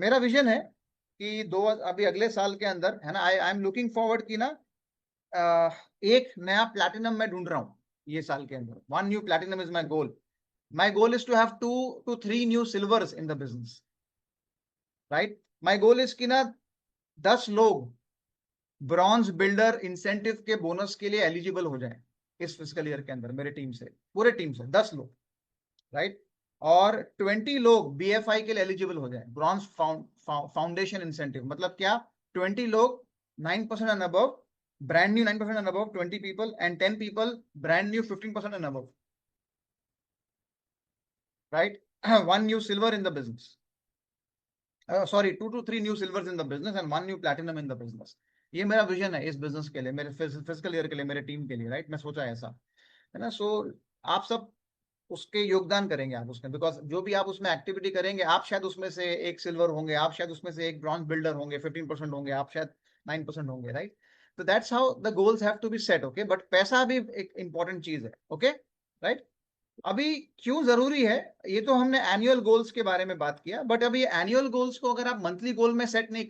मेरा विजन है कि अभी अगले साल के अंदर है ना, आई एम लुकिंग फॉरवर्ड की ना, एक नया प्लैटिनम मैं ढूंढ रहा हूँ ये साल के अंदर. 1 new platinum is my goal. My goal is to have 2 to 3 new silvers in the business. Right. My goal is कि ना 10 लोग ब्रॉन्ज बिल्डर इंसेंटिव के बोनस के लिए एलिजिबल हो जाए इस फिजिकल ईयर के अंदर मेरे टीम से, पूरे टीम से 10 लोग. राइट. और 20 लोग बीएफआई के लिए एलिजिबल हो जाए, ब्रॉन्ज फाउंडेशन इंसेंटिव. मतलब क्या? 20 लोग 9% and above, brand new 9% and above 20 people, and 10 people brand new 15% and above. Right. 1 new silver in the business. Sorry, 2 to 3 new silvers in the business and 1 new platinum in the business. ये मेरा vision है इस business के लिए, मेरे physical year के लिए, मेरे टीम के लिए. राइट. मैं सोचा ऐसा है ना. सो आप सब उसके योगदान करेंगे आप उसमें, बिकॉज जो भी आप उसमें एक्टिविटी करेंगे, आप शायद उसमें से एक सिल्वर होंगे, आप शायद उसमें से एक ब्रॉन्ज बिल्डर होंगे, 15% होंगे, आप शायद 9% होंगे. राइट. तो that's how the goals have to be set. Okay. But पैसा भी एक इंपॉर्टेंट चीज है. ओके. राइट. अभी क्यों जरूरी है, ये तो हमने एनुअल गोल्स के बारे में बात किया, बट अभी एनुअल गोल्स को अगर आप मंथली गोल में सेट नहीं,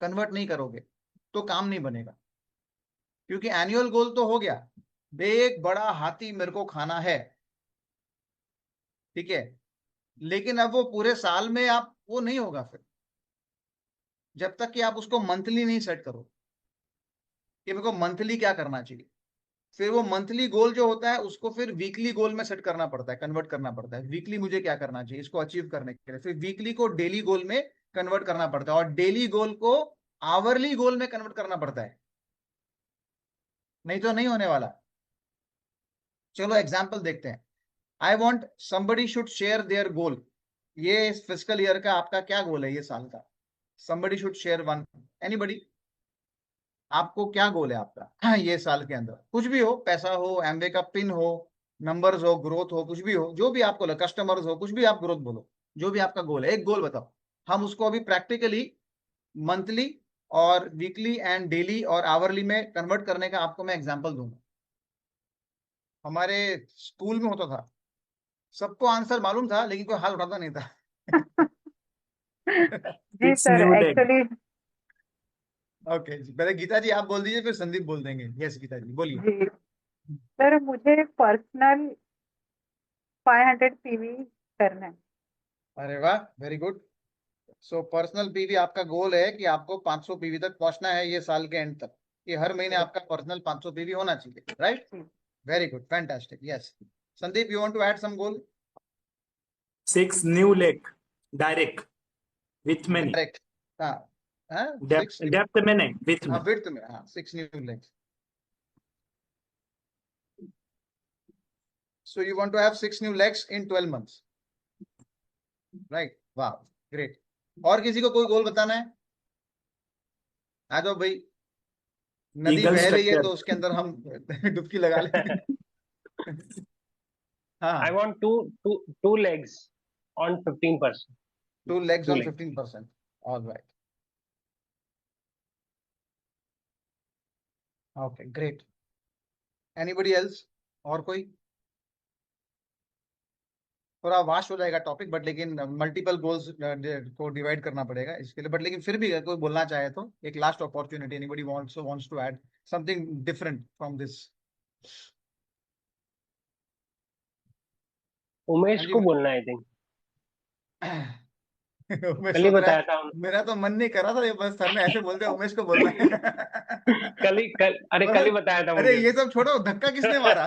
कन्वर्ट नहीं करोगे तो काम नहीं बनेगा. क्योंकि एनुअल गोल तो हो गया, एक बड़ा हाथी मेरे को खाना है, ठीक है, लेकिन अब वो पूरे साल में आप वो नहीं होगा फिर, जब तक कि आप उसको मंथली नहीं सेट करो कि मेरे को मंथली क्या करना चाहिए. फिर वो मंथली गोल जो होता है उसको फिर वीकली गोल में सेट करना पड़ता है, कन्वर्ट करना पड़ता है. वीकली मुझे क्या करना चाहिए इसको अचीव करने के लिए, फिर वीकली को डेली गोल में कन्वर्ट करना पड़ता है, और डेली गोल को आवरली गोल में कन्वर्ट करना पड़ता है, नहीं तो नहीं होने वाला. चलो एग्जाम्पल देखते हैं. I want somebody should share their गोल. ये इस फिजिकल ईयर का आपका क्या गोल है ये साल का? Somebody should share one. Anybody? आपको क्या गोल है आपका ये साल के अंदर? कुछ भी हो, पैसा हो, एमवे का पिन हो, नंबर्स हो, ग्रोथ हो, कुछ भी हो, जो भी आपको लगे, कस्टमर्स हो, कुछ भी आप ग्रोथ बोलो, जो भी आपका गोल है, एक गोल बताओ. हम उसको अभी प्रैक्टिकली मंथली और वीकली एंड डेली और आवरली में कन्वर्ट करने का आपको मैं एग्जांपल दूंगा. हमारे स्कूल में होता था, सबको आंसर मालूम था लेकिन कोई हाथ उठाता नहीं था. जी Six sir, new legs. Actually okay जी, पहले गीता जी आप बोल दीजिए, फिर संदीप बोल देंगे. यस गीता जी बोलिए. जी सर, मुझे पर्सनल 500 पीवी करना है. अरे वाह, very good. So personal PV आपका गोल है कि आपको 500 पीवी तक पहुंचना है ये साल के एंड तक, कि हर महीने आपका पर्सनल 500 पीवी होना चाहिए. Right. Very good, fantastic. Yes. Sandeep, you want to add some goal? 6 new leg. Direct. With many. Direct. हाँ. हाँ, Depth, 6 न्यू. depth में नहीं, width हाँ, में. विड्थ में. हाँ, 6 new legs. So you want to have 6 new legs in 12 months. Right. वाह, great. और किसी को कोई गोल बताना है? आ जाओ भाई, नदी Eagle बह रही है structure. तो उसके अंदर हम डुबकी लगा लें. I हाँ. want two legs on 15%. 2 legs Two on legs. 15%. All right. Okay, great. Anybody else? और कोई? थोड़ा वास्ट हो जाएगा टॉपिक, बट लेकिन मल्टीपल गोल्स को डिवाइड करना पड़ेगा इसके लिए. बट लेकिन फिर भी अगर कोई बोलना चाहे तो एक last opportunity. Anybody wants to add something different from this? Umesh को बोलना है, आई थिंक. उमेश कल ही को बताया था मेरा तो मन नहीं कर रहा था, ये बस सर ने ऐसे बोल दिया उमेश को बोलना है. कल ही बताया था अरे मुझे. ये सब छोड़ो, धक्का किसने मारा?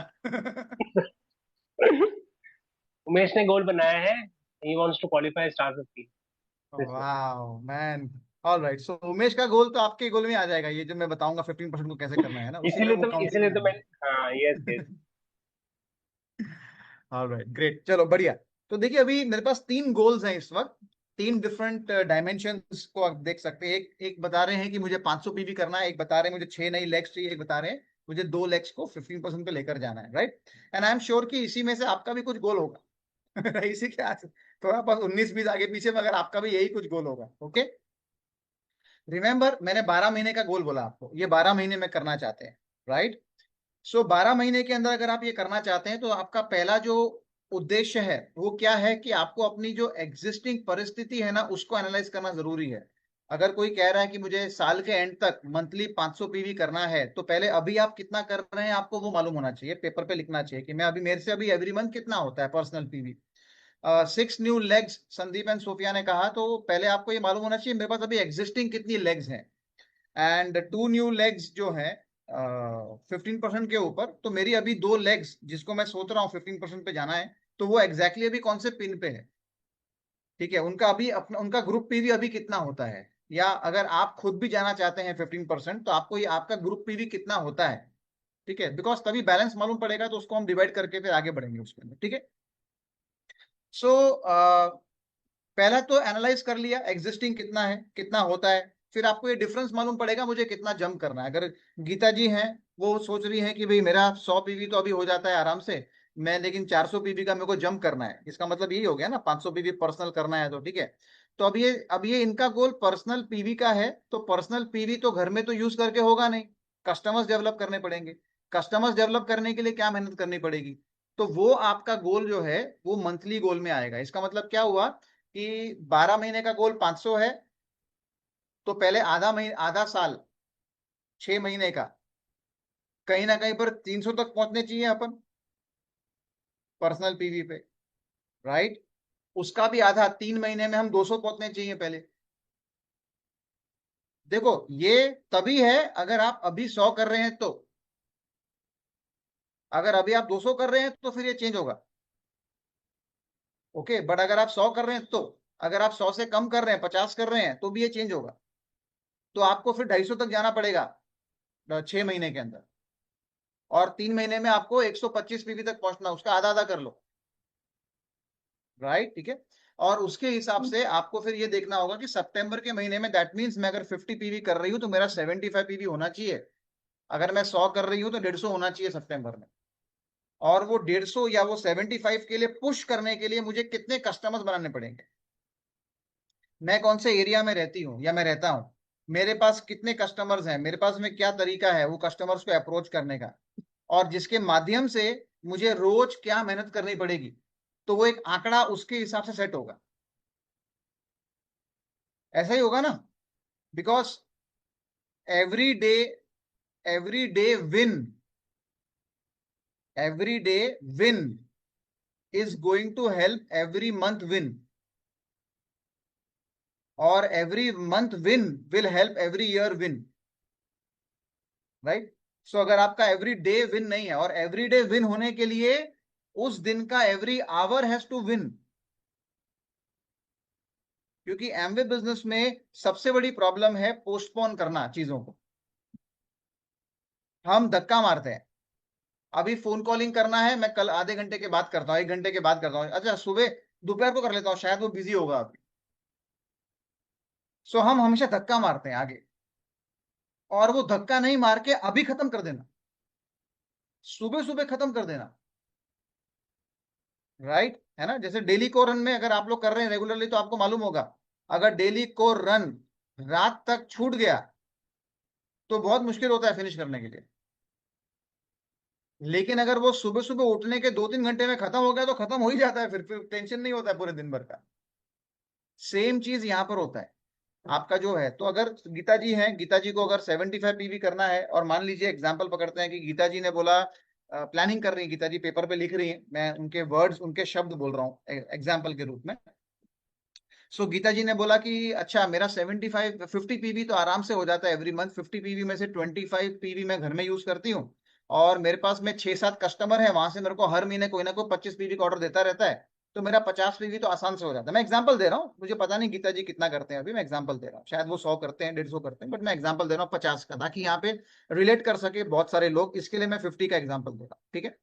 उमेश ने गोल बनाया है. He wants to qualify Star 50. Wow man. All right. So Umesh का गोल तो आपके गोल में आ जाएगा, ये जो मैं बताऊंगा 15% को कैसे करना है ना, उसी में वो काउंटिंग इसीलिए में तो मैं. हाँ, यस आ यस. All right, great. चलो बढ़िया. तो देखिए अभी मेरे पास 3 गोल्स हैं इस वक्त, 3 डिफरेंट डायमेंशंस को आप देख सकते हैं. एक बता रहे हैं कि मुझे 500 पीवी करना है, एक बता रहे हैं मुझे 6 नई लेग्स चाहिए, एक बता रहे हैं मुझे 2 लेग्स को 15% पे लेकर जाना है. Right. And I am sure कि इसी में से आपका भी कुछ गोल होगा. इसी के थोड़ा पास 19-20 आगे पीछे, मगर आपका भी यही कुछ गोल होगा. ओके. रिमेंबर, मैंने 12 महीने का गोल बोला आपको, ये 12 महीने में करना चाहते हैं. राइट. सो 12 महीने के अंदर अगर आप ये करना चाहते हैं तो आपका पहला जो उद्देश्य है वो क्या है कि आपको अपनी जो एग्जिस्टिंग परिस्थिति है ना उसको एनालाइज करना जरूरी है। अगर कोई कह रहा है कि मुझे साल के एंड तक मंथली 500 पीवी करना है, तो पहले अभी आप कितना कर रहे हैं आपको वो मालूम होना चाहिए, पेपर पे लिखना चाहिए कि मैं अभी, मेरे से अभी एवरी मंथ कितना होता है personal PV. 6 new legs Sandeep and Sophia ने कहा, तो पहले आपको ये मालूम होना चाहिए मेरे पास अभी एग्जिस्टिंग कितनी लेग्स हैं। एंड 2 न्यू लेग्स जो है 15% के ऊपर, तो मेरी अभी 2 लेग्स जिसको मैं सोच रहा हूँ 15% पे जाना है, तो वो एग्जैक्टली अभी कौन से पिन पे है। ठीक है, उनका अभी अपना उनका ग्रुप पीवी अभी कितना होता है, या अगर आप खुद भी जाना चाहते हैं 15%, तो आपको ये आपका ग्रुप पीवी कितना होता है। ठीक है, बिकॉज तभी बैलेंस मालूम पड़ेगा, तो उसको हम डिवाइड करके फिर आगे बढ़ेंगे उसके अंदर। ठीक है, सो पहला तो एनालाइज कर लिया एग्जिस्टिंग कितना है, कितना होता है। फिर आपको ये डिफरेंस मालूम पड़ेगा मुझे कितना जंप करना है। अगर गीता जी हैं, वो सोच रही हैं कि भाई मेरा 100 पीवी तो अभी हो जाता है आराम से, मैं लेकिन 400 पीवी का मेरे को जंप करना है, इसका मतलब यही हो गया ना, 500 पीवी पर्सनल करना है, तो ठीक है। तो अब ये इनका गोल पर्सनल पीवी का है, तो पर्सनल पीवी तो घर में तो यूज करके होगा नहीं, कस्टमर्स डेवलप करने पड़ेंगे। कस्टमर्स डेवलप करने के लिए क्या मेहनत करनी पड़ेगी, तो वो आपका गोल जो है वो मंथली गोल में आएगा। इसका मतलब क्या हुआ कि 12 महीने का गोल 500 है, तो पहले आधा साल 6 महीने का कहीं ना कहीं पर 300 तक पहुंचने चाहिए अपन पर्सनल पीवी पे, राइट। उसका भी आधा 3 महीने में हम 200 पहुंचने चाहिए पहले। देखो ये तभी है अगर आप अभी 100 कर रहे हैं, तो अगर अभी आप 200 कर रहे हैं तो फिर ये चेंज होगा। ओके, बट अगर आप 100 कर रहे हैं, तो अगर आप 100 से कम कर रहे हैं, 50 कर रहे हैं, तो भी ये चेंज होगा। तो आपको फिर 250 तक जाना पड़ेगा 6 महीने के अंदर, और 3 महीने में आपको 125 पीवी तक पहुंचना, उसका आधा आधा कर लो, राइट। ठीक है, और उसके हिसाब से आपको फिर ये देखना होगा कि सितंबर के महीने में, दैट मीन्स मैं अगर 50 पीवी कर रही हूँ तो मेरा 75 पीवी होना चाहिए। अगर मैं 100 कर रही हूँ तो 150 होना चाहिए सितंबर में। और वो 150 या वो 75 के लिए पुश करने के लिए मुझे कितने कस्टमर्स बनाने पड़ेंगे, मैं कौन से एरिया में रहती हूँ या मैं रहता हूँ, मेरे पास कितने कस्टमर्स हैं, मेरे पास में क्या तरीका है वो कस्टमर्स को अप्रोच करने का, और जिसके माध्यम से मुझे रोज क्या मेहनत करनी पड़ेगी, तो वो एक आंकड़ा उसके हिसाब से सेट होगा। ऐसा ही होगा ना, because every day every day win every day win is going to help every month win, और every month win will help every year win, right. So अगर आपका एवरी डे विन नहीं है, और एवरी डे विन होने के लिए उस दिन का every hour has to win, क्योंकि एमवे बिजनेस में सबसे बड़ी प्रॉब्लम है पोस्टपोन करना चीजों को। हम धक्का मारते हैं, अभी फोन कॉलिंग करना है, मैं कल आधे घंटे के बाद करता हूँ, 1 घंटे के बाद करता हूँ, अच्छा सुबह दोपहर को कर लेता हूँ, शायद वो बिजी होगा अभी। सो हम हमेशा धक्का मारते हैं आगे, और वो धक्का नहीं मार के अभी खत्म कर देना, सुबह सुबह खत्म कर देना, राइट है ना। जैसे डेली को रन में अगर आप लोग कर रहे हैं रेगुलरली, तो आपको मालूम होगा, अगर डेली को रन रात तक छूट गया तो बहुत मुश्किल होता है फिनिश करने के लिए। लेकिन अगर वो सुबह सुबह उठने के 2-3 घंटे में खत्म हो गया तो खत्म हो ही जाता है, फिर टेंशन नहीं होता है पूरे दिन भर का। सेम चीज यहाँ पर होता है आपका जो है। तो अगर गीता जी हैं, गीता जी को अगर 75 पीवी करना है, और मान लीजिए एग्जाम्पल पकड़ते हैं कि गीता जी ने बोला, प्लानिंग कर रही है गीता जी, पेपर पे लिख रही है, मैं उनके वर्ड्स उनके शब्द बोल रहा हूँ एग्जाम्पल के रूप में। सो गीता जी ने बोला कि अच्छा मेरा 50 पीवी तो आराम से हो जाता है एवरी मंथ, 50 पीवी में से 25 पीवी मैं घर में यूज करती हूँ, और मेरे पास में 6-7 कस्टमर है, वहां से मेरे को हर महीने कोई ना कोई 25 पीवी का ऑर्डर देता रहता है, तो मेरा 50 पीवी तो आसान से हो जाता है। मैं एग्जांपल दे रहा हूँ, मुझे पता नहीं गीता जी कितना करते हैं, अभी मैं एग्जांपल दे रहा हूँ, शायद वो 100 करते हैं, 150 करते हैं, बट मैं एग्जांपल दे रहा हूँ 50 का, ताकि यहाँ पे रिलेट कर सके बहुत सारे लोग, इसके लिए मैं 50 का एग्जाम्पल दे रहा हूँ। ठीक है,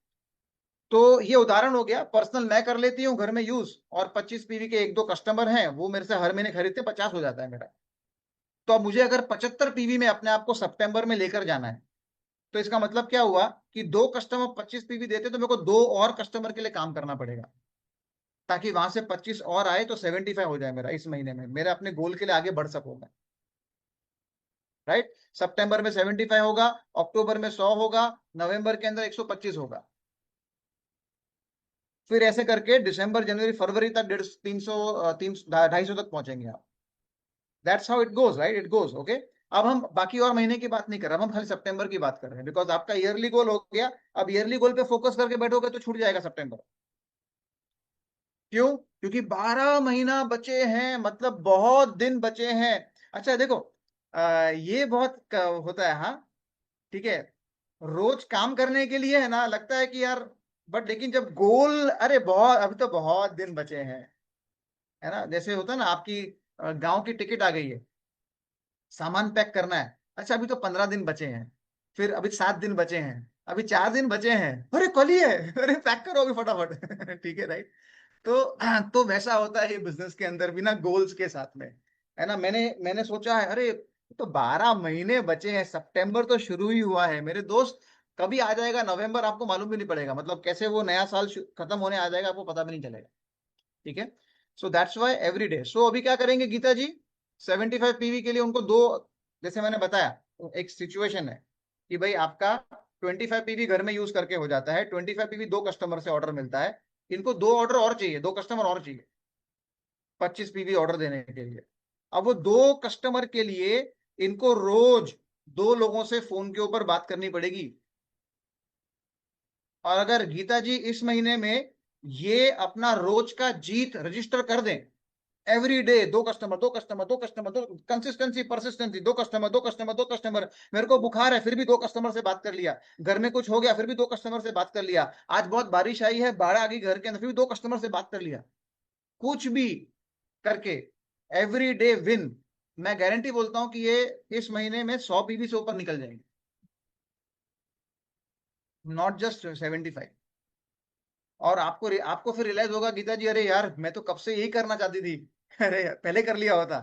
तो ये उदाहरण हो गया, पर्सनल मैं कर लेती हूँ घर में यूज, और 25 पीवी के 1-2 कस्टमर हैं, वो मेरे से हर महीने खरीदते, 50 हो जाता है मेरा। तो अब मुझे अगर 75 पीवी में अपने आप को सितंबर में लेकर जाना है, तो इसका मतलब क्या हुआ कि 2 कस्टमर 25 पीवी देते, तो मेरे को 2 और कस्टमर के लिए काम करना पड़ेगा, ताकि वहां से 25 और आए तो 75 हो जाए मेरा इस महीने में, मेरे अपने गोल के लिए आगे बढ़ सकूं मैं, राइट। सितंबर में 75 होगा, अक्टूबर में 100 होगा, नवंबर के अंदर 125 होगा, फिर ऐसे करके दिसंबर जनवरी फरवरी तक 300 तक पहुंचेंगे आप। That's how it goes, right, it goes, okay. अब हम बाकी और महीने की बात नहीं कर रहे, अब हम खाली सितंबर की बात कर रहे हैं, बिकॉज आपका ईयरली गोल हो गया। अब ईयरली गोल पे फोकस करके बैठोगे तो छूट जाएगा सितंबर। क्यों? क्योंकि 12 महीना बचे हैं, मतलब बहुत दिन बचे हैं। अच्छा देखो, ये बहुत होता है, हाँ, ठीक है, रोज काम करने के लिए है ना, लगता है कि यार, बट लेकिन जब गोल, अरे बहुत, अभी तो बहुत दिन बचे हैं, है ना। जैसे होता है ना, आपकी गांव की टिकट आ गई है, सामान पैक करना है, अच्छा अभी तो 15 दिन बचे हैं, फिर अभी 7 दिन बचे हैं, अभी 4 दिन बचे हैं, अरे कल ही है, अरे पैक करो अभी फटाफट। ठीक है, राइट। तो वैसा होता है ये बिजनेस के अंदर भी ना, गोल्स के साथ में, है ना। मैंने सोचा है, अरे तो 12 महीने बचे हैं, सितंबर तो शुरू ही हुआ है मेरे दोस्त, कभी आ जाएगा नवंबर आपको मालूम भी नहीं पड़ेगा, मतलब कैसे वो नया साल खत्म होने आ जाएगा आपको पता भी नहीं चलेगा। ठीक है, so that's why every day. So अभी क्या करेंगे गीता जी, 75 पीवी के लिए उनको दो, जैसे मैंने बताया एक सिचुएशन है कि भाई आपका 25 पीवी घर में यूज करके हो जाता है, 25 पीवी दो कस्टमर से ऑर्डर मिलता है, इनको दो ऑर्डर और चाहिए, दो कस्टमर और चाहिए 25 पीवी ऑर्डर देने के लिए। अब वो दो कस्टमर के लिए इनको रोज दो लोगों से फोन के ऊपर बात करनी पड़ेगी। और अगर गीता जी इस महीने में ये अपना रोज का जीत रजिस्टर कर दें, एवरी डे दो कस्टमर, दो कस्टमर, दो कस्टमर, दो, कंसिस्टेंसी परसिस्टेंसी, दो कस्टमर, दो कस्टमर, दो कस्टमर, मेरे को बुखार है फिर भी दो कस्टमर से बात कर लिया, घर में कुछ हो गया फिर भी दो कस्टमर से बात कर लिया, आज बहुत बारिश आई है, बाढ़ आ गई घर के अंदर, फिर भी दो कस्टमर से बात कर लिया, कुछ भी करके एवरी डे विन, मैं गारंटी बोलता हूं कि ये इस महीने में 100 पीवी से ऊपर निकल जाएंगे, नॉट जस्ट 75। और आपको फिर रियलाइज होगा गीता जी, अरे यार मैं तो कब से यही करना चाहती थी, अरे यार, पहले कर लिया होता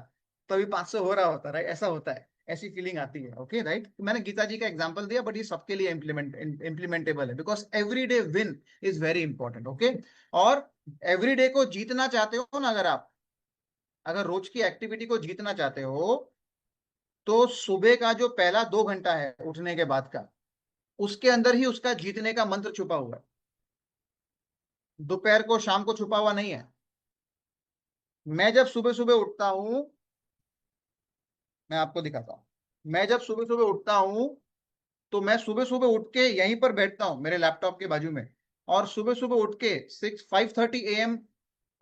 तो अभी 500 हो रहा होता, राइट, ऐसा होता है, ऐसी फीलिंग आती है, ओके, राइट। मैंने गीता जी का एग्जांपल दिया, बट ये सबके लिए इम्प्लीमेंटेबल है, because every day win is very important, okay. और एवरी डे को जीतना चाहते हो ना, अगर रोज की एक्टिविटी को जीतना चाहते हो, तो सुबह का जो पहला 2 घंटा है उठने के बाद का, उसके अंदर ही उसका जीतने का मंत्र छुपा हुआ है, दोपहर को शाम को छुपा हुआ नहीं है। मैं जब सुबह सुबह उठता हूं, मैं आपको दिखाता हूं, मैं जब सुबह सुबह उठता हूं, तो मैं सुबह सुबह उठ के यहीं पर बैठता हूं मेरे लैपटॉप के बाजू में, और सुबह सुबह उठ के 5:30 AM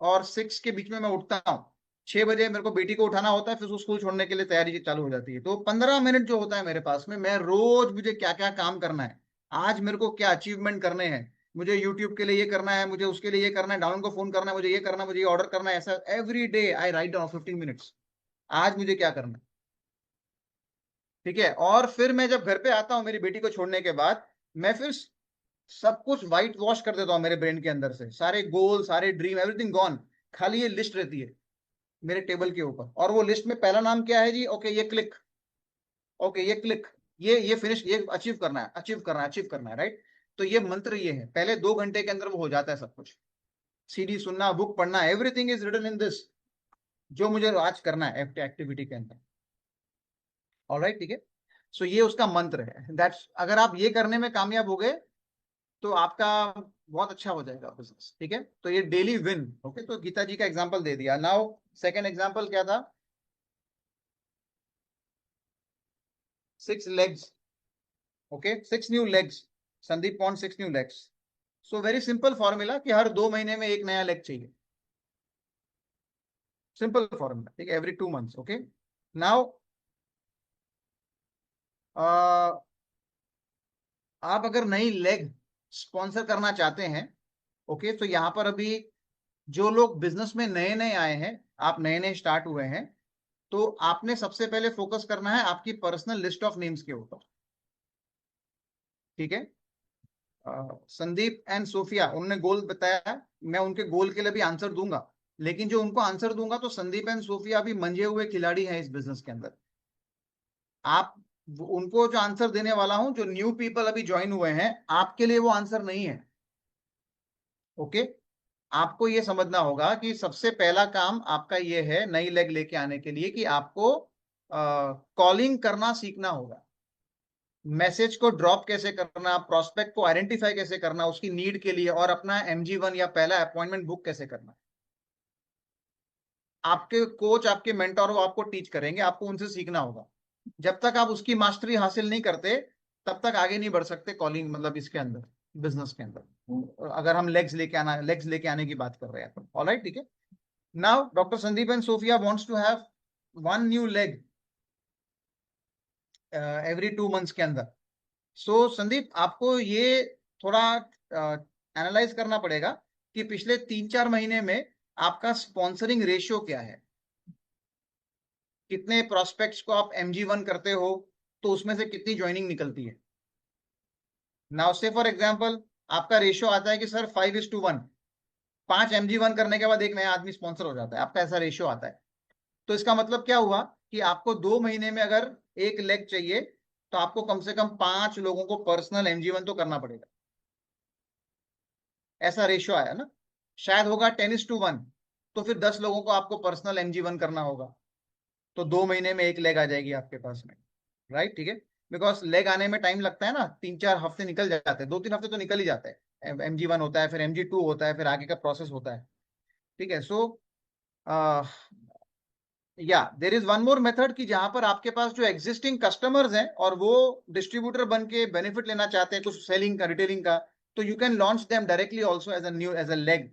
और 6 के बीच में मैं उठता हूँ। 6 बजे मेरे को बेटी को उठाना होता है, फिर उसको स्कूल छोड़ने के लिए तैयारी चालू हो जाती है, तो 15 मिनट जो होता है मेरे पास में, मैं रोज मुझे क्या क्या काम करना है, आज मेरे को क्या अचीवमेंट करने हैं, मुझे यूट्यूब के लिए ये करना है, मुझे उसके लिए ये करना है, डाउन को फोन करना है, मुझे ये करना है, मुझे ये ऑर्डर करना है, ऐसा every day I write down 15 minutes, आज मुझे क्या करना है। ठीक है, और फिर मैं जब घर पे आता हूँ मेरी बेटी को छोड़ने के बाद, मैं फिर सब कुछ व्हाइट वॉश कर देता हूँ मेरे ब्रेन के अंदर से, सारे गोल, सारे ड्रीम, एवरीथिंग गॉन, खाली ये लिस्ट रहती है मेरे टेबल के ऊपर, और वो लिस्ट में पहला नाम क्या है जी, ओके ये क्लिक, ओके ये क्लिक, ये फिनिश, ये अचीव करना है, अचीव करना है, अचीव करना है, राइट। तो ये मंत्र ये है, पहले 2 घंटे के अंदर वो हो जाता है सब कुछ, सीडी सुनना, बुक पढ़ना, everything is written in this, जो मुझे आज करना है एक्टिविटी के अंदर, ऑलराइट, ठीक है। सो ये उसका मंत्र है, दैट्स, अगर आप ये करने में कामयाब हो गए तो आपका बहुत अच्छा हो जाएगा बिजनेस, ठीक है। तो ये डेली विन, ओके। तो गीता जी का एग्जांपल दे दिया। नाउ सेकंड एग्जांपल क्या था, 6 legs, okay, 6 new legs, Sandeep pond 6 new legs। So very simple formula कि हर 2 महीने में एक नया लेग चाहिए, सिंपल फॉर्मूला, ठीक है, एवरी 2 मंथ्स, ओके। नाउ आप अगर नई लेग स्पॉन्सर करना चाहते हैं, ओके, तो यहाँ पर अभी जो लोग बिजनेस में नए नए आए हैं, आप नए नए स्टार्ट हुए हैं, तो आपने सबसे पहले फोकस करना है आपकी पर्सनल लिस्ट ऑफ नेम्स के ऊपर, ठीक है। संदीप एंड सोफिया उन्होंने गोल बताया, मैं उनके गोल के लिए भी आंसर दूंगा, लेकिन जो उनको आंसर दूंगा, तो संदीप एंड सोफिया भी मंजे हुए खिलाड़ी हैं इस बिजनेस के अंदर। आप उनको जो आंसर देने वाला हूं, जो न्यू पीपल अभी ज्वाइन हुए हैं, आपके लिए वो आंसर नहीं है, ओके। आपको ये समझना होगा कि सबसे पहला काम आपका ये है नई लेग लेके आने के लिए, कि आपको कॉलिंग करना सीखना होगा। मैसेज को ड्रॉप कैसे करना, प्रोस्पेक्ट को आइडेंटिफाई कैसे करना उसकी नीड के लिए, और अपना MG1 या पहला अपॉइंटमेंट बुक कैसे करना। आपके कोच, आपके मेंटोर वो आपको टीच करेंगे, आपको उनसे सीखना होगा। जब तक आप उसकी मास्टरी हासिल नहीं करते तब तक आगे नहीं बढ़ सकते कॉलिंग, मतलब इसके अंदर, बिजनेस के अंदर, अगर हम लेग्स लेके आने की बात कर रहे हैं। ऑलराइट, ठीक है। Now doctor Sandeep and Sophia wants to have 1 new leg every 2 months के अंदर। सो संदीप, आपको ये थोड़ा एनालाइज करना पड़ेगा कि पिछले 3-4 महीने में आपका स्पॉन्सरिंग रेशियो क्या है, कितने प्रोस्पेक्ट्स को आप MG1 करते हो, तो उसमें से कितनी ज्वाइनिंग निकलती है। नाउ से फॉर एग्जांपल आपका रेशियो आता है कि सर 5:1, 5 MG1 करने के बाद एक नया आदमी स्पॉन्सर हो जाता है, आपका ऐसा रेशियो आता है। तो इसका मतलब क्या हुआ कि आपको 2 महीने में अगर एक लेग चाहिए तो आपको कम से कम 5 लोगों को पर्सनल MG1 तो करना पड़ेगा। ऐसा रेशियो आया ना। शायद होगा 10:1, तो फिर 10 लोगों को आपको पर्सनल MG1 करना होगा, तो 2 महीने में एक लेग आ जाएगी आपके पास में। राइट, ठीक है। बिकॉज लेग आने में टाइम लगता है ना, 3-4 हफ्ते निकल जाते हैं, 2-3 हफ्ते तो निकल ही जाते हैं। MG1 होता है, फिर MG2 होता है, फिर आगे का प्रोसेस होता है। ठीक है। सो या there is one more method कि जहां पर आपके पास जो एग्जिस्टिंग कस्टमर्स हैं और वो डिस्ट्रीब्यूटर बन के बेनिफिट लेना चाहते हैं कुछ सेलिंग का, रिटेलिंग का, तो you can launch them directly also as a leg,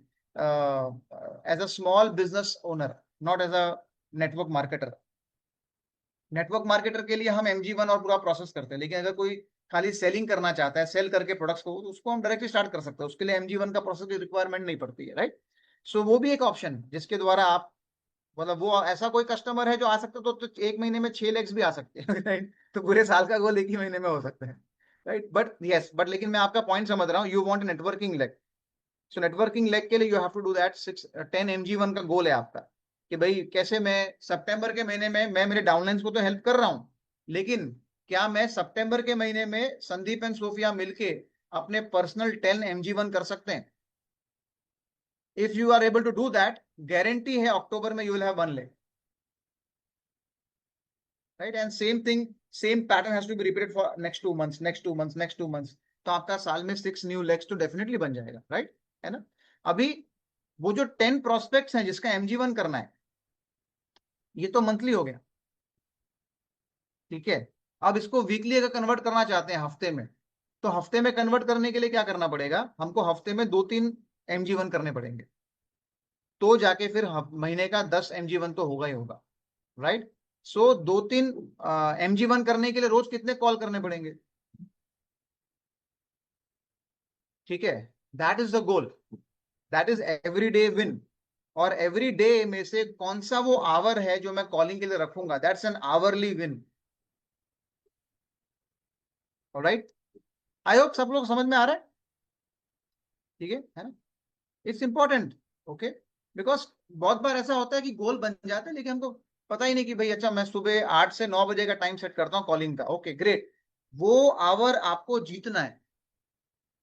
as a small business owner, not as a network marketer. Network marketer के लिए हम MG1 और पूरा प्रोसेस करते हैं, लेकिन अगर कोई खाली सेलिंग करना चाहता है, सेल करके प्रोडक्ट्स को, तो उसको हम डायरेक्टली स्टार्ट कर सकते हैं, उसके लिए MG1 का प्रोसेस की रिक्वायरमेंट नहीं पड़ती है। राइट। सो वो भी एक ऑप्शन है जिसके द्वारा आप, मतलब वो ऐसा कोई कस्टमर है जो आ सकता है, तो 1 महीने में 6 लेग्स भी आ सकते हैं। राइट। तो पूरे साल का गोल 1 ही महीने में हो सकता है। राइट, बट यस, बट लेकिन मैं आपका पॉइंट समझ रहा हूँ, you want networking leg. So networking leg के लिए you have to do that. 10 MG1 का गोल है आपका, कि भाई कैसे मैं सितंबर के महीने में, मैं मेरे डाउनलाइंस को तो हेल्प कर रहा हूँ, लेकिन क्या मैं सितंबर के महीने में संदीप एंड सोफिया मिलके अपने पर्सनल 10 MG1 कर सकते हैं। If you are able to do that, guarantee है अक्टूबर में you will have 1 leg. Right, and same thing, same pattern has to be repeated for next 2 months, next 2 months, next 2 months. तो आपका साल में 6 new legs तो definitely बन जाएगा। Right, है ना। अभी वो जो 10 प्रोस्पेक्ट्स हैं जिसका MG1 करना है, ये तो मंथली हो गया, ठीक है। अब इसको वीकली अगर कन्वर्ट करना चाहते हैं, हफ्ते में, तो हफ्ते में कन्वर्ट करने के लिए क्या करना पड़ेगा, हमको हफ्ते में 2-3 MG1 करने पड़ेंगे, तो जाके फिर महीने का 10 MG1 तो होगा ही होगा। राइट। सो 2-3 MG1 करने के लिए रोज कितने कॉल करने पड़ेंगे, ठीक है। That is the goal, that is every day win. और एवरी डे में से कौन सा वो आवर है जो मैं कॉलिंग के लिए रखूंगा, that's an hourly win. Alright, I hope सब लोग समझ में आ रहा है, ठीक है ना। It's important, okay. बिकॉज बहुत बार ऐसा होता है कि गोल बन जाते हैं लेकिन हमको पता ही नहीं कि भाई अच्छा मैं सुबह 8 से 9 बजे का टाइम सेट करता हूँ कॉलिंग का, ओके ग्रेट। वो आवर आपको जीतना है,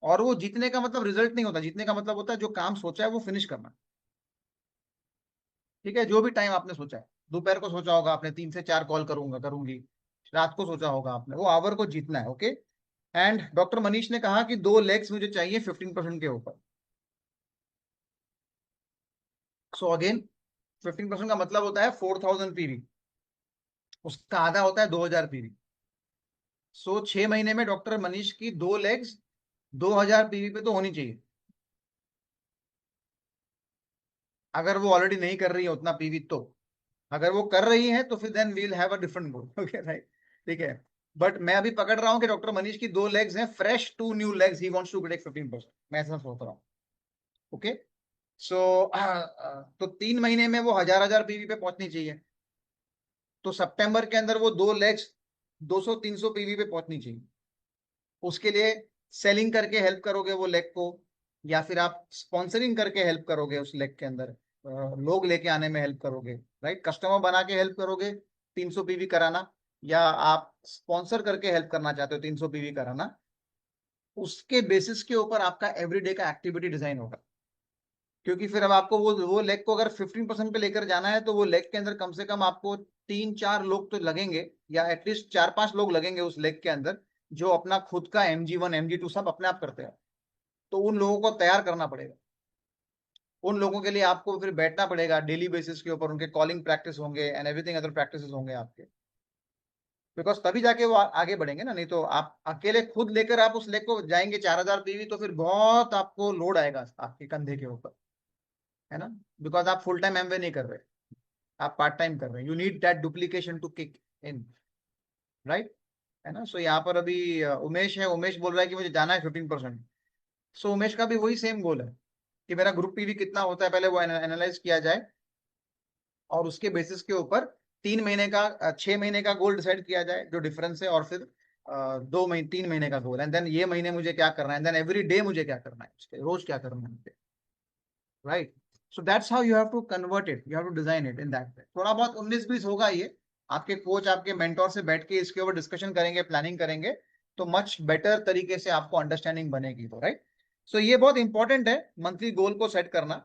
और वो जीतने का मतलब रिजल्ट नहीं होता, जीतने का मतलब होता है जो काम सोचा है वो फिनिश करना। ठीक है, जो भी टाइम आपने सोचा है, दोपहर को सोचा होगा आपने 3 से 4 कॉल करूंगा, करूंगी, रात को सोचा होगा आपने, वो आवर को जीतना है, ओके। एंड डॉक्टर मनीष ने कहा कि 2 लेग्स मुझे चाहिए 15% के ऊपर। सो अगेन 15% का मतलब होता है 4000 पीवी, उसका आधा होता है 2000 पीवी। सो 6 महीने में डॉक्टर मनीष की 2 लेग्स 2000 पीवी पे तो होनी चाहिए। अगर वो ऑलरेडी नहीं कर रही है उतना पीवी, तो अगर वो कर रही है तो फिर then we will have a different goal, okay right, ठीक है। बट मैं अभी पकड़ रहा हूँ कि डॉक्टर मनीष की 2 लेग्स हैं fresh, 2 new legs, he wants to get 15%, मैं ऐसा सोच रहा हूँ, ओके। सो तो 3 महीने में वो 1000 पीवी पे पहुंचनी चाहिए, तो सितंबर के अंदर वो 2 लेग्स 200-300 पीवी पे पहुंचनी चाहिए। उसके लिए सेलिंग करके हेल्प करोगे वो लेग को, या फिर आप स्पॉन्सरिंग करके हेल्प करोगे उस लेग के अंदर, लोग लेके आने में हेल्प करोगे, राइट, कस्टमर बना के हेल्प करोगे 300 पीवी कराना, या आप स्पॉन्सर करके हेल्प करना चाहते हो 300 पीवी कराना। उसके बेसिस के ऊपर आपका एवरीडे का एक्टिविटी डिजाइन होगा, क्योंकि फिर अब आपको वो लेग को अगर 15% पे लेकर जाना है, तो वो लेग के अंदर कम से कम आपको 3-4 लोग तो लगेंगे, या एटलीस्ट 4-5 लोग लगेंगे उस लेग के अंदर, जो अपना खुद का MG1 MG2 सब अपने आप करते हैं, तो उन लोगों को तैयार करना पड़ेगा। उन लोगों के लिए आपको फिर बैठना पड़ेगा डेली बेसिस के ऊपर, उनके कॉलिंग प्रैक्टिस होंगे एंड एवरीथिंग अदर प्रैक्टिसेस होंगे आपके, बिकॉज तभी जाके वो आगे बढ़ेंगे ना। नहीं तो आप अकेले खुद लेकर आप उस लेक को जाएंगे 4000 PV, तो फिर बहुत आपको लोड आएगा आपके कंधे के ऊपर, है ना, बिकॉज आप फुल टाइम एमवे नहीं कर रहे, आप पार्ट टाइम कर रहे हैं। You need that duplication to kick in, right, है ना। सो यहाँ पर अभी उमेश है, उमेश बोल रहा है कि मुझे जाना है 15%। सो उमेश का भी वही सेम गोल है कि मेरा ग्रुप PV कितना होता है, पहले वो एनालाइज किया जाए और उसके बेसिस के ऊपर 3 महीने का 6 महीने का गोल डिसाइड किया जाए जो डिफरेंस है, और फिर 2 महीने 3 महीने का गोल, एंड देन ये महीने मुझे क्या करना है, एंड देन एवरी डे मुझे क्या करना है, उसके रोज क्या करना है, right. So that's how you have to convert it, you have to design it in that way. थोड़ा बहुत 19-20 होगा ये, आपके कोच आपके मेंटोर से बैठ के इसके ऊपर डिस्कशन करेंगे, प्लानिंग करेंगे, तो मच बेटर तरीके से आपको अंडरस्टैंडिंग बनेगी, तो राइट। सो ये बहुत इंपॉर्टेंट है मंथली गोल को सेट करना।